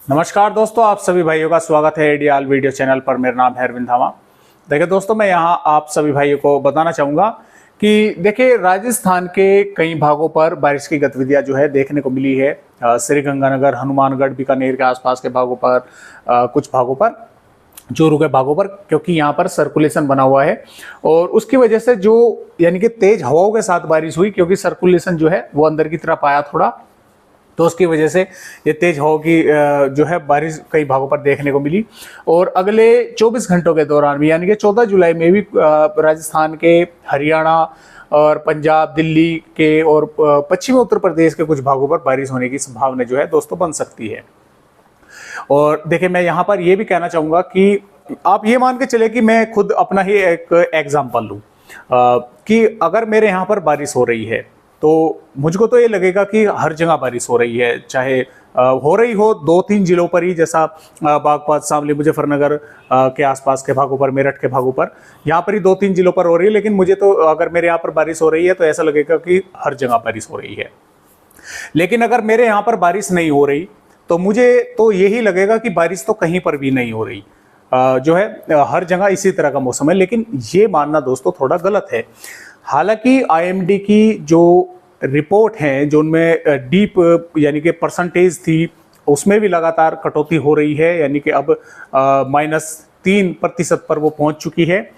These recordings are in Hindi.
नमस्कार दोस्तों, आप सभी भाइयों का स्वागत है एडीआल वीडियो चैनल पर। मेरा नाम है अरविंद धामा। देखिए दोस्तों, मैं यहाँ आप सभी भाइयों को बताना चाहूँगा कि देखिए राजस्थान के कई भागों पर बारिश की गतिविधियाँ जो है देखने को मिली है। श्रीगंगानगर, हनुमानगढ़, बीकानेर के आसपास के भागों पर, कुछ भागों पर, चूरू के भागों पर, क्योंकि यहाँ पर सर्कुलेशन बना हुआ है और उसकी वजह से जो यानी कि तेज हवाओं के साथ बारिश हुई, क्योंकि सर्कुलेशन जो है वो अंदर की तरफ आया थोड़ा, तो उसकी वजह से ये तेज हवा की जो है बारिश कई भागों पर देखने को मिली। और अगले 24 घंटों के दौरान भी यानी कि 14 जुलाई में भी राजस्थान के, हरियाणा और पंजाब, दिल्ली के और पश्चिमी उत्तर प्रदेश के कुछ भागों पर बारिश होने की संभावना जो है दोस्तों बन सकती है। और देखिए, मैं यहाँ पर ये भी कहना चाहूँगा कि आप ये मान के चले कि मैं खुद अपना ही एक एग्जाम्पल लूँ कि अगर मेरे यहाँ पर बारिश हो रही है तो मुझको तो ये लगेगा कि हर जगह बारिश हो रही है, चाहे हो रही हो 2-3 जिलों पर ही, जैसा बागपत, शामली, मुजफ्फरनगर के आसपास के भागों पर, मेरठ के भागों पर, यहाँ पर ही 2-3 जिलों पर हो रही है। लेकिन मुझे तो अगर मेरे यहाँ पर बारिश हो रही है तो ऐसा लगेगा कि हर जगह बारिश हो रही है। लेकिन अगर मेरे यहाँ पर बारिश नहीं हो रही तो मुझे तो यही लगेगा कि बारिश तो कहीं पर भी नहीं हो रही, जो है हर जगह इसी तरह का मौसम है। लेकिन ये मानना दोस्तों थोड़ा गलत है। हालांकि आईएमडी की जो रिपोर्ट है, जो उनमें डीप यानी कि परसेंटेज थी, उसमें भी लगातार कटौती हो रही है, यानी कि अब -3% पर वो पहुंच चुकी है।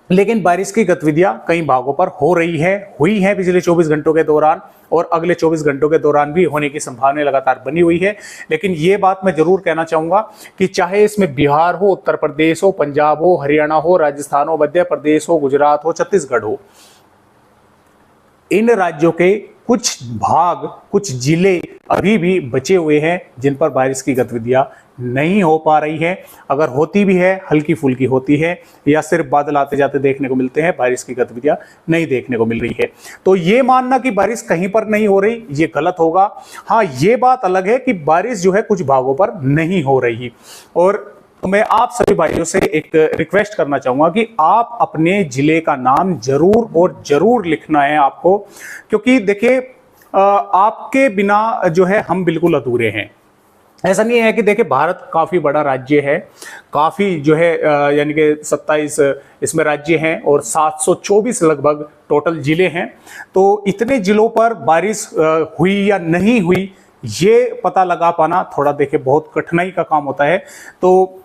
लेकिन बारिश की गतिविधियां कई भागों पर हो रही है, हुई है पिछले 24 घंटों के दौरान, और अगले 24 घंटों के दौरान भी होने की संभावना लगातार बनी हुई है। लेकिन ये बात मैं जरूर कहना चाहूंगा कि चाहे इसमें बिहार हो, उत्तर प्रदेश हो, पंजाब हो, हरियाणा हो, राजस्थान हो, मध्य प्रदेश हो, गुजरात हो, छत्तीसगढ़ हो, इन राज्यों के कुछ भाग, कुछ जिले अभी भी बचे हुए हैं जिन पर बारिश की गतिविधियां नहीं हो पा रही है। अगर होती भी है, हल्की फुल्की होती है या सिर्फ बादल आते जाते देखने को मिलते हैं, बारिश की गतिविधियां नहीं देखने को मिल रही है। तो ये मानना कि बारिश कहीं पर नहीं हो रही, ये गलत होगा। हाँ, ये बात अलग है कि बारिश जो है कुछ भागों पर नहीं हो रही। और तो मैं आप सभी भाइयों से एक रिक्वेस्ट करना चाहूंगा कि आप अपने जिले का नाम जरूर और जरूर लिखना है आपको, क्योंकि देखिए आपके बिना जो है हम बिल्कुल अधूरे हैं। ऐसा नहीं है कि देखिए भारत काफी बड़ा राज्य है, काफी जो है यानी कि 27 इसमें राज्य हैं और 724 लगभग टोटल जिले हैं। तो इतने जिलों पर बारिश हुई या नहीं हुई, ये पता लगा पाना थोड़ा देखिए बहुत कठिनाई का काम होता है। तो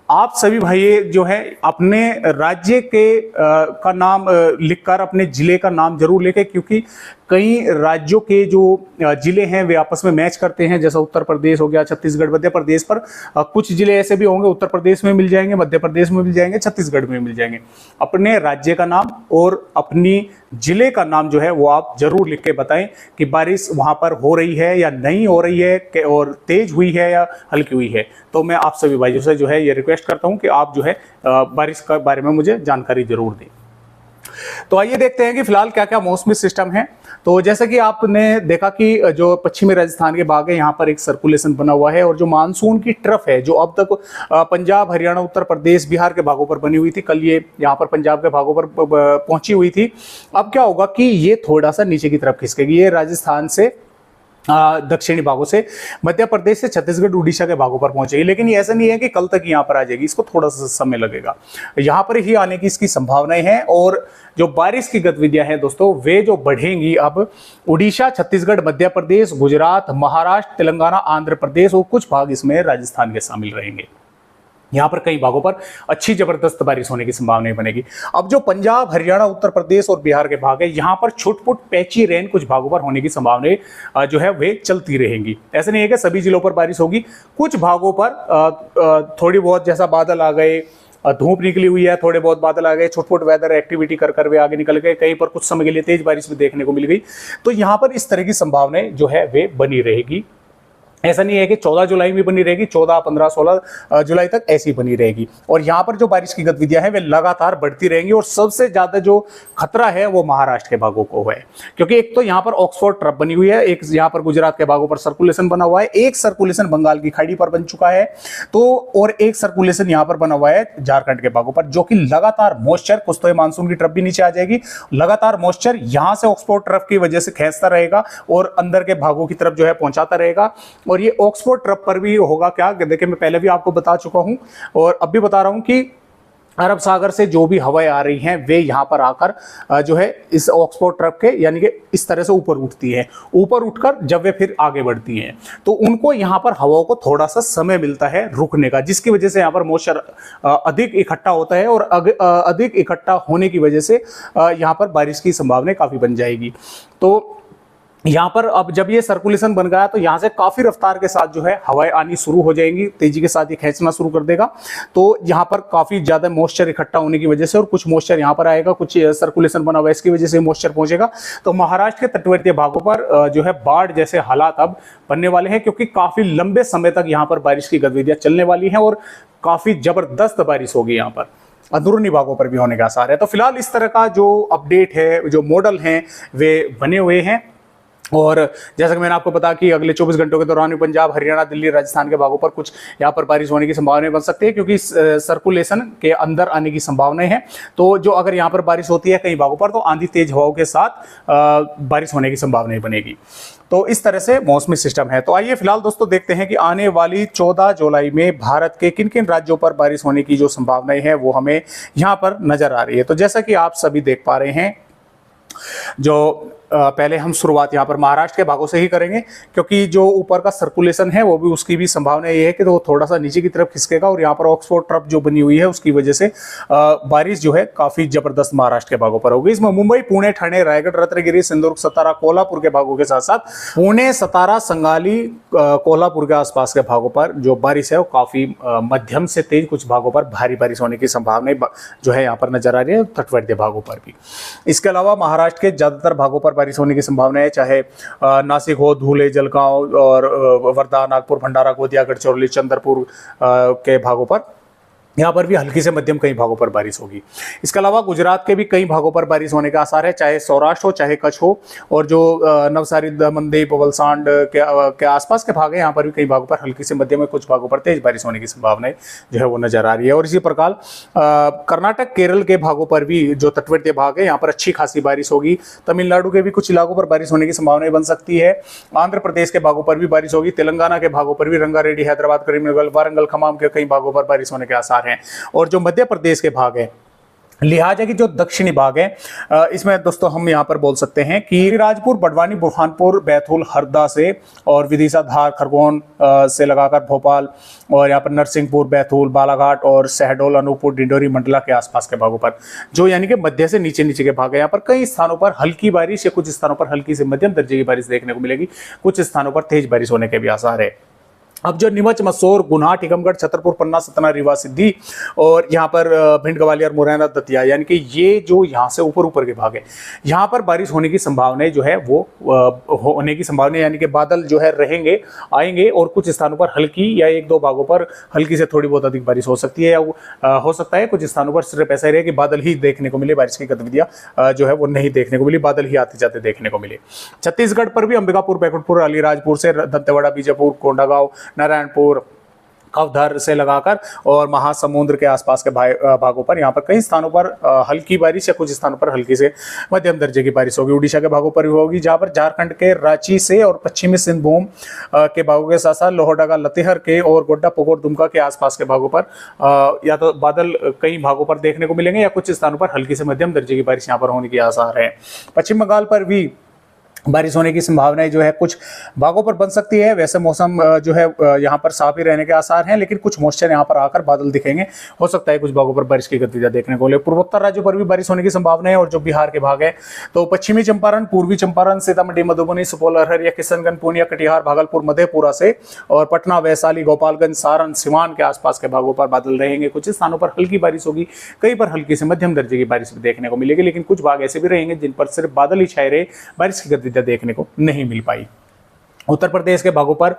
आप सभी भाई जो है अपने राज्य के का नाम लिखकर अपने जिले का नाम जरूर लिखें, क्योंकि कई राज्यों के जो जिले हैं वे आपस में मैच करते हैं। जैसा उत्तर प्रदेश हो गया, छत्तीसगढ़, मध्य प्रदेश पर कुछ जिले ऐसे भी होंगे, उत्तर प्रदेश में मिल जाएंगे, मध्य प्रदेश में मिल जाएंगे, छत्तीसगढ़ में मिल जाएंगे। अपने राज्य का नाम और अपनी जिले का नाम जो है वो आप जरूर लिख के बताएं कि बारिश वहां पर हो रही है या नहीं हो रही है, और तेज हुई है या हल्की हुई है। तो मैं आप सभी भाइयों से जो है ये रिक्वेस्ट करता हूं कि आप जो है बारिश के बारे में मुझे जानकारी जरूर दें। तो आइए देखते हैं कि फिलहाल क्या क्या मौसमी सिस्टम है। तो जैसा कि आपने देखा कि जो पश्चिमी राजस्थान के भाग है, यहाँ पर एक सर्कुलेशन बना हुआ है, और जो मानसून की ट्रफ है जो अब तक पंजाब, हरियाणा, उत्तर प्रदेश, बिहार के भागों पर बनी हुई थी, कल ये यहाँ पर पंजाब के भागों पर पहुंची हुई थी। अब क्या होगा कि ये थोड़ा सा नीचे की तरफ खिसकेगी। ये राजस्थान से दक्षिणी भागों से, मध्य प्रदेश से छत्तीसगढ़, उड़ीसा के भागों पर पहुंचेगी। लेकिन ये ऐसा नहीं है कि कल तक यहाँ पर आ जाएगी, इसको थोड़ा सा समय लगेगा, यहाँ पर ही आने की इसकी संभावनाएं हैं। और जो बारिश की गतिविधियां हैं दोस्तों, वे जो बढ़ेंगी अब उड़ीसा, छत्तीसगढ़, मध्य प्रदेश, गुजरात, महाराष्ट्र, तेलंगाना, आंध्र प्रदेश और कुछ भाग इसमें राजस्थान के शामिल रहेंगे। यहाँ पर कई भागों पर अच्छी जबरदस्त बारिश होने की संभावना बनेगी। अब जो पंजाब, हरियाणा, उत्तर प्रदेश और बिहार के भाग है, यहाँ पर छुटपुट पैची रेन कुछ भागों पर होने की संभावना जो है वे चलती रहेंगी। ऐसा नहीं है कि सभी जिलों पर बारिश होगी, कुछ भागों पर थोड़ी बहुत, जैसा बादल आ गए, धूप निकली हुई है, थोड़े बहुत बादल आ गए, छुटपुट वेदर एक्टिविटी कर वे आगे निकल गए, कहीं पर कुछ समय के लिए तेज बारिश भी देखने को मिल गई। तो यहाँ पर इस तरह की संभावनाएं जो है वे बनी रहेगी। ऐसा नहीं है कि 14 जुलाई में बनी रहेगी, 14, 15, 16 जुलाई तक ऐसी बनी रहेगी। और यहाँ पर जो बारिश की गतिविधियां हैं वे लगातार बढ़ती रहेंगी। और सबसे ज्यादा जो खतरा है वो महाराष्ट्र के भागों को है, क्योंकि एक तो यहाँ पर ऑक्सफोर्ड ट्रफ बनी हुई है, एक यहाँ पर गुजरात के भागों पर सर्कुलेशन बना हुआ है, एक सर्कुलेशन बंगाल की खाड़ी पर बन चुका है, तो और एक सर्कुलेशन यहाँ पर बना हुआ है झारखंड के भागों पर, जो कि लगातार मॉइस्चर, कुछ तो मानसून की ट्रफ भी नीचे आ जाएगी, लगातार मॉइस्चर यहाँ से ऑक्सफोर्ड ट्रफ की वजह से खींचता रहेगा और अंदर के भागों की तरफ जो है पहुंचाता रहेगा। और ये ऑक्सफोर्ड ट्रफ पर भी होगा क्या, देखिए मैं पहले भी आपको बता चुका हूं और अब भी बता रहा हूं कि अरब सागर से जो भी हवाएं आ रही हैं वे यहाँ पर आकर जो है इस ऑक्सफोर्ड ट्रफ के यानी कि इस तरह से ऊपर उठती है, ऊपर उठकर जब वे फिर आगे बढ़ती हैं तो उनको यहाँ पर हवाओं को थोड़ा सा समय मिलता है रुकने का, जिसकी वजह से यहाँ पर मॉइस्चर अधिक इकट्ठा होता है और अधिक इकट्ठा होने की वजह से यहाँ पर बारिश की संभावना काफ़ी बन जाएगी। तो यहाँ पर अब जब ये सर्कुलेशन बन गया तो यहाँ से काफ़ी रफ्तार के साथ जो है हवाएं आनी शुरू हो जाएंगी, तेजी के साथ ये खींचना शुरू कर देगा। तो यहाँ पर काफ़ी ज़्यादा मॉइस्चर इकट्ठा होने की वजह से और कुछ मॉइस्चर यहाँ पर आएगा, कुछ सर्कुलेशन बना हुआ है इसकी वजह से मॉइस्चर पहुँचेगा। तो महाराष्ट्र के तटवर्तीय भागों पर जो है बाढ़ जैसे हालात अब बनने वाले हैं, क्योंकि काफ़ी लंबे समय तक यहाँ पर बारिश की गतिविधियाँ चलने वाली हैं और काफ़ी ज़बरदस्त बारिश होगी यहाँ पर, अंदरूनी भागों पर भी होने के आसार है। तो फिलहाल इस तरह का जो अपडेट है, जो मॉडल हैं वे बने हुए हैं और जैसा कि मैंने आपको बताया कि अगले 24 घंटों के दौरान पंजाब, हरियाणा, दिल्ली, राजस्थान के भागों पर कुछ यहाँ पर बारिश होने की संभावनाएं बन सकती है, क्योंकि सर्कुलेशन के अंदर आने की संभावनाएं हैं। तो जो अगर यहाँ पर बारिश होती है कई भागों पर तो आंधी तेज हवाओं के साथ बारिश होने की संभावनाएं बनेगी। तो इस तरह से मौसमी सिस्टम है। तो आइए फिलहाल दोस्तों देखते हैं कि आने वाली 14 जुलाई में भारत के किन किन राज्यों पर बारिश होने की जो संभावनाएं हैं वो हमें यहाँ पर नजर आ रही है। तो जैसा कि आप सभी देख पा रहे हैं, जो पहले हम शुरुआत यहाँ पर महाराष्ट्र के भागों से ही करेंगे, क्योंकि जो ऊपर का सर्कुलेशन है वो भी उसकी भी संभावना ये है कि वो थोड़ा सा नीचे की तरफ खिसकेगा और यहाँ पर ऑक्सफोर्ड ट्रफ जो बनी हुई है उसकी वजह से बारिश जो है काफी जबरदस्त महाराष्ट्र के भागों पर होगी। इसमें मुंबई, पुणे, ठाणे, रायगढ़, रत्नागिरी, सिंधुदुर्ग, सतारा, कोल्हापुर के भागों के साथ साथ पुणे, सतारा, संगाली, कोल्हापुर के आसपास के भागों पर जो बारिश है वो काफी मध्यम से तेज, कुछ भागों पर भारी बारिश होने की संभावना जो है यहाँ पर नजर आ रही है, तटवर्तीय भागों पर भी। इसके अलावा महाराष्ट्र के ज्यादातर भागों पर बारिश होने की संभावना है, चाहे नासिक हो, धुले, जलगांव और वर्धा, नागपुर, भंडारा, गोंदिया, गढ़चिरौली, चंद्रपुर के भागों पर यहाँ पर भी हल्की से मध्यम कई भागों पर बारिश होगी। इसके अलावा गुजरात के भी कई भागों पर बारिश होने का आसार है, चाहे सौराष्ट्र हो चाहे कच्छ हो, और जो नवसारी, दमनदीप, वलसाड के आसपास के भाग हैं यहाँ पर भी कई भागों पर हल्की से मध्यम में, कुछ भागों पर तेज बारिश होने की संभावना जो है वो नजर आ रही है। और इसी प्रकार कर्नाटक, केरल के भागों पर भी जो तटवर्तीय भाग है यहाँ पर अच्छी खासी बारिश होगी। तमिलनाडु के भी कुछ इलाकों पर बारिश होने की संभावना बन सकती है। आंध्र प्रदेश के भागों पर भी बारिश होगी। तेलंगाना के भागों पर भी रंगारेड्डी, हैदराबाद, करीमनगर, वारंगल, खम्माम के कई भागों पर बारिश होने के आसार हैं। और जो मध्य प्रदेश के भाग है, लिहाजा की जो दक्षिणी भाग है, इसमें दोस्तों हम यहाँ पर बोल सकते हैं कि राजपुर, बड़वानी, बुरहानपुर, बैतूल, हरदा से और विदिशा, धार, खरगोन से लगाकर भोपाल और यहाँ पर नरसिंहपुर, बैतूल, बालाघाट और शहडोल, अनूपपुर, डिंडोरी, मंडला के आसपास के भागों पर जो यानी कि मध्य से नीचे नीचे के भाग है, यहाँ पर कई स्थानों पर हल्की बारिश या कुछ स्थानों पर हल्की से मध्यम दर्जे की बारिश देखने को मिलेगी। कुछ स्थानों पर तेज बारिश होने के भी आसार है। अब जो नीमच, मसूर, गुना, टीकमगढ़, छतरपुर, पन्ना, सतना, रीवा, सिद्धि और यहाँ पर भिंड, ग्वालियर, मुरैना, दतिया, यानी कि ये जो यहाँ से ऊपर ऊपर के भाग है, यहाँ पर बारिश होने की संभावना जो है वो होने की संभावना, यानी कि बादल जो है रहेंगे, आएंगे और कुछ स्थानों पर हल्की या एक दो भागों पर हल्की से थोड़ी बहुत अधिक बारिश हो सकती है, या हो सकता है कुछ स्थानों पर सिर्फ ऐसा रहे कि बादल ही देखने को मिले, बारिश की गतिविधियां जो है वो नहीं देखने को मिली, बादल ही आते जाते देखने को मिले। छत्तीसगढ़ पर भी अंबिकापुर, बैकुंठपुर, अलीराजपुर से दंतेवाड़ा, बीजापुर, कोंडागांव, नारायणपुर, कवधर से लगाकर और महासमुंद के आसपास के भागों पर यहाँ पर कई स्थानों पर हल्की बारिश या कुछ स्थानों पर हल्की से मध्यम दर्जे की बारिश होगी। उड़ीसा के भागों पर भी होगी, जहाँ पर झारखंड के रांची से और पश्चिमी सिंहभूम के भागों के साथ साथ लोहरदगा, लतेहर के और गोड्डा, पोगोर, दुमका के आसपास के भागों पर या तो बादल कई भागों पर देखने को मिलेंगे या कुछ स्थानों पर हल्की से मध्यम दर्जे की बारिश यहाँ पर होने की आसार है। पश्चिम बंगाल पर भी बारिश होने की संभावनाएं जो है कुछ भागों पर बन सकती है। वैसे मौसम जो है यहाँ पर साफ ही रहने के आसार हैं, लेकिन कुछ मॉइस्चर यहाँ पर आकर बादल दिखेंगे, हो सकता है कुछ भागों पर बारिश की गतिविधियां देखने को मिले। पूर्वोत्तर राज्यों पर भी बारिश होने की संभावना है और जो बिहार के भाग है तो पश्चिमी चंपारण, पूर्वी चंपारण, सीतामढ़ी, मधुबनी, सुपौल, अररिया, किशनगंज, पूर्णिया, कटिहार, भागलपुर, मधेपुरा से और पटना, वैशाली, गोपालगंज, सारण, सिवान के आसपास के भागों पर बादल रहेंगे। कुछ स्थानों पर हल्की बारिश होगी, कई पर हल्की से मध्यम दर्जे की बारिश देखने को मिलेगी, लेकिन कुछ भाग ऐसे भी रहेंगे जिन पर सिर्फ बादल ही छाए रहे, बारिश की गतिविधियां देखने को नहीं मिल पाई। उत्तर प्रदेश के भागों पर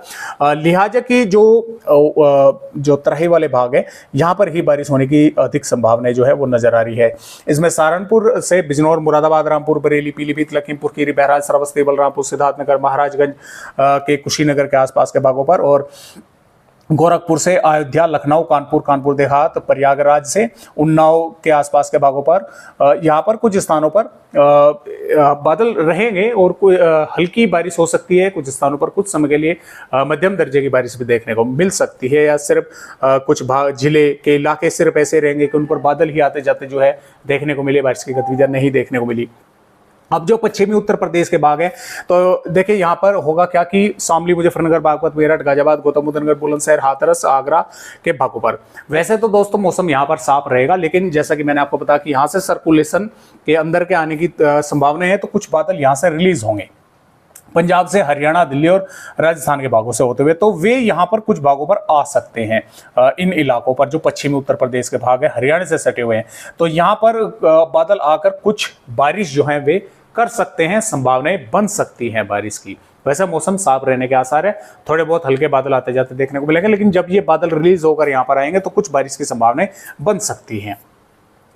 लिहाजा की जो तराई वाले भाग है यहाँ पर ही बारिश होने की अधिक संभावना जो है वो नजर आ रही है। इसमें सहारनपुर से बिजनौर, मुरादाबाद, रामपुर, बरेली, पीलीभीत, लखीमपुर खीरी, बहराइच, श्रावस्ती, बलरामपुर, सिद्धार्थनगर, महाराजगंज के कुशीनगर के आसपास के भागों पर और गोरखपुर से अयोध्या, लखनऊ, कानपुर देहात, प्रयागराज से उन्नाव के आसपास के भागों पर यहाँ पर कुछ स्थानों पर बादल रहेंगे और कोई हल्की बारिश हो सकती है। कुछ स्थानों पर कुछ समय के लिए मध्यम दर्जे की बारिश भी देखने को मिल सकती है, या सिर्फ कुछ भाग जिले के इलाके सिर्फ ऐसे रहेंगे कि उन पर बादल ही आते जाते जो है देखने को मिले, बारिश की गतिविधियां नहीं देखने को मिली। अब जो पश्चिमी उत्तर प्रदेश के भाग हैं, तो देखिए यहाँ पर होगा क्या कि शामली, मुजफ्फरनगर, बागपत, मेरठ, गाजियाबाद, गौतम बुद्ध नगर, बुलंदशहर, हाथरस, आगरा के भागों पर वैसे तो दोस्तों मौसम यहाँ पर साफ रहेगा, लेकिन जैसा कि मैंने आपको बताया कि यहाँ से सर्कुलेशन के अंदर के आने की संभावना है, तो कुछ बादल यहाँ से रिलीज होंगे पंजाब से, हरियाणा, दिल्ली और राजस्थान के भागों से होते हुए, तो वे यहाँ पर कुछ भागों पर आ सकते हैं। इन इलाकों पर जो पश्चिमी उत्तर प्रदेश के भाग है, हरियाणा से सटे हुए हैं, तो यहाँ पर बादल आकर कुछ बारिश जो है वे कर सकते हैं, संभावनाएं बन सकती हैं बारिश की। वैसे मौसम साफ रहने के आसार है, थोड़े बहुत हल्के बादल आते जाते देखने को मिलेंगे, लेकिन जब ये बादल रिलीज होकर यहाँ पर आएंगे तो कुछ बारिश की संभावनाएं बन सकती हैं।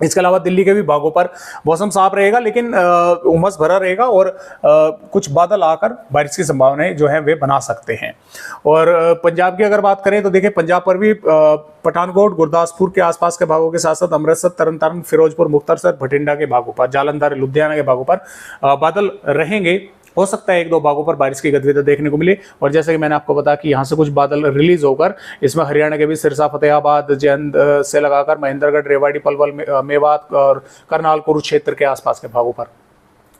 इसके अलावा दिल्ली के भी भागों पर मौसम साफ रहेगा, लेकिन उमस भरा रहेगा और कुछ बादल आकर बारिश की संभावनाएं जो है वे बना सकते हैं। और पंजाब की अगर बात करें तो देखिए पंजाब पर भी पठानकोट, गुरदासपुर के आसपास के भागों के साथ साथ अमृतसर, तरन तारण, फिरोजपुर, मुक्तसर, भटिंडा के भागों पर, जालंधर, लुधियाना के भागों पर बादल रहेंगे। हो सकता है एक दो भागों पर बारिश की गतिविधि देखने को मिले। और जैसे कि मैंने आपको बताया कि यहाँ से कुछ बादल रिलीज होकर इसमें हरियाणा के भी सिरसा, फतेहाबाद, जैंद से लगाकर महेंद्रगढ़, रेवाड़ी, पलवल, मेवात और करनाल, कुरुक्षेत्र के आसपास के भागों पर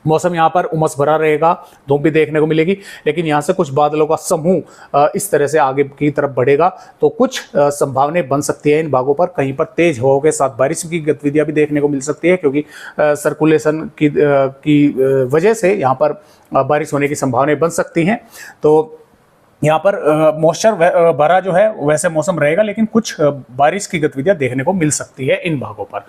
मौसम यहाँ पर उमस भरा रहेगा, धूप भी देखने को मिलेगी, लेकिन यहाँ से कुछ बादलों का समूह इस तरह से आगे की तरफ बढ़ेगा, तो कुछ संभावनाएं बन सकती है इन भागों पर। कहीं पर तेज हवाओं के साथ बारिश की गतिविधियां भी देखने को मिल सकती है, क्योंकि सर्कुलेशन की वजह से यहाँ पर बारिश होने की संभावनाएं बन सकती हैं। तो यहाँ पर मॉइस्चर भरा जो है वैसे मौसम रहेगा, लेकिन कुछ बारिश की गतिविधियां देखने को मिल सकती है इन भागों पर।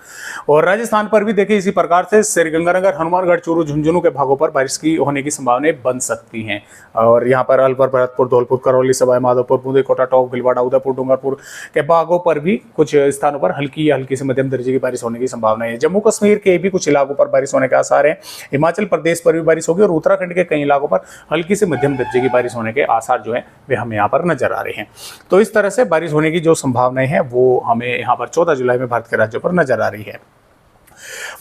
और राजस्थान पर भी देखिए इसी प्रकार से श्रीगंगानगर, हनुमानगढ़, चूरू, झुंझुनू के भागों पर बारिश की होने की संभावनाएं बन सकती हैं। और यहाँ पर अलवर, भरतपुर, धौलपुर, करौली, सवाई माधोपुर, बूंदी, टोंक, भीलवाड़ा, उदयपुर, डूंगरपुर के भागों पर भी कुछ स्थानों पर हल्की या हल्की से मध्यम दर्जे की बारिश होने की संभावना है। जम्मू कश्मीर के भी कुछ इलाकों पर बारिश होने के आसार हैं। हिमाचल प्रदेश पर भी बारिश होगी और उत्तराखंड के कई इलाकों पर हल्की से मध्यम दर्जे की बारिश होने के आसार जो है वे हमें यहाँ पर नजर आ रहे हैं। तो इस तरह से बारिश होने की जो संभावनाएं हैं वो हमें यहाँ पर 14 जुलाई में भारत के राज्यों पर नजर आ रही है।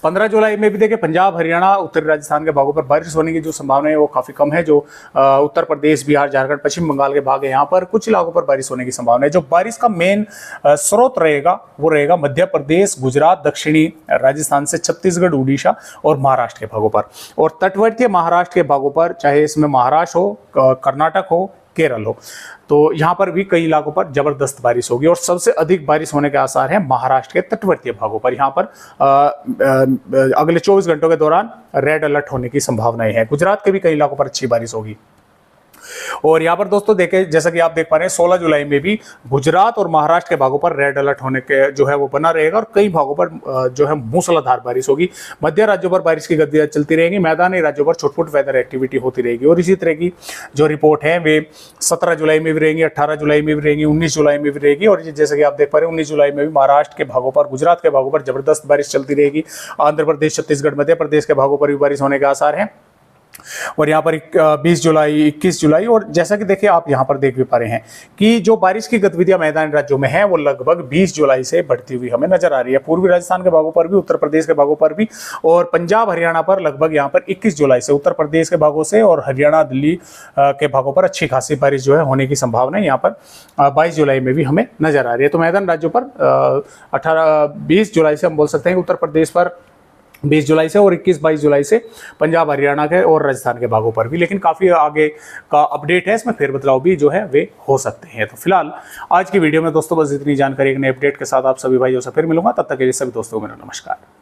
15 जुलाई में भी देखिए पंजाब, हरियाणा, उत्तरी राजस्थान के भागों पर बारिश होने की जो संभावना है वो काफी कम है। जो उत्तर प्रदेश, बिहार, झारखंड, पश्चिम बंगाल के भाग है, यहाँ पर कुछ इलाकों पर बारिश होने की संभावना है। जो बारिश का मेन स्रोत रहेगा वो रहेगा मध्य प्रदेश, गुजरात, दक्षिणी राजस्थान से छत्तीसगढ़, उड़ीसा और महाराष्ट्र के भागों पर। और तटवर्तीय महाराष्ट्र के भागों पर, चाहे इसमें महाराष्ट्र हो, कर्नाटक हो, केरल हो, तो यहाँ पर भी कई इलाकों पर जबरदस्त बारिश होगी। और सबसे अधिक बारिश होने के आसार हैं महाराष्ट्र के तटवर्तीय भागों पर। यहाँ पर अगले 24 घंटों के दौरान रेड अलर्ट होने की संभावनाएं हैं। गुजरात के भी कई इलाकों पर अच्छी बारिश होगी। और यहाँ पर दोस्तों देखें, जैसा कि आप देख पा रहे हैं 16 जुलाई में भी गुजरात और महाराष्ट्र के भागों पर रेड अलर्ट होने के जो है वो बना रहेगा और कई भागों पर जो है मूसलाधार बारिश होगी। मध्य राज्यों पर बारिश की गतिविधियां चलती रहेंगी, मैदानी राज्यों पर छोट-छोट वेदर एक्टिविटी होती रहेगी। और इसी तरह की जो रिपोर्ट है वे 17 जुलाई में भी रहेंगी, 18 जुलाई में भी रहेंगी, 19 जुलाई में भी रहेगी। और जैसे कि आप देख पा रहे हैं 19 जुलाई में भी महाराष्ट्र के भागों पर, गुजरात के भागों पर जबरदस्त बारिश चलती रहेगी। आंध्र प्रदेश, छत्तीसगढ़, मध्य प्रदेश के भागों पर भी बारिश होने के आसार हैं। और यहाँ पर 20 जुलाई, 21 जुलाई, और जैसा कि देखिए आप यहाँ पर देख भी पा रहे हैं कि जो बारिश की गतिविधियां मैदानी राज्यों में है वो लगभग 20 जुलाई से बढ़ती हुई हमें नजर आ रही है। पूर्वी राजस्थान के भागों पर भी, उत्तर प्रदेश के भागों पर भी, और पंजाब, हरियाणा पर लगभग यहाँ पर 21 जुलाई से उत्तर प्रदेश के भागों से और हरियाणा, दिल्ली के भागों पर अच्छी खासी बारिश जो है होने की संभावना है यहाँ पर 22 जुलाई में भी हमें नजर आ रही है। तो मैदानी राज्यों पर 20 जुलाई से हम बोल सकते हैं कि उत्तर प्रदेश पर 20 जुलाई से, और 21-22 जुलाई से पंजाब, हरियाणा के और राजस्थान के भागों पर भी। लेकिन काफ़ी आगे का अपडेट है, इसमें फेरबदलाव भी जो है वे हो सकते हैं। तो फिलहाल आज की वीडियो में दोस्तों बस इतनी जानकारी, एक नए अपडेट के साथ आप सभी भाइयों से फिर मिलूंगा। तब तक के लिए सभी दोस्तों को मेरा नमस्कार।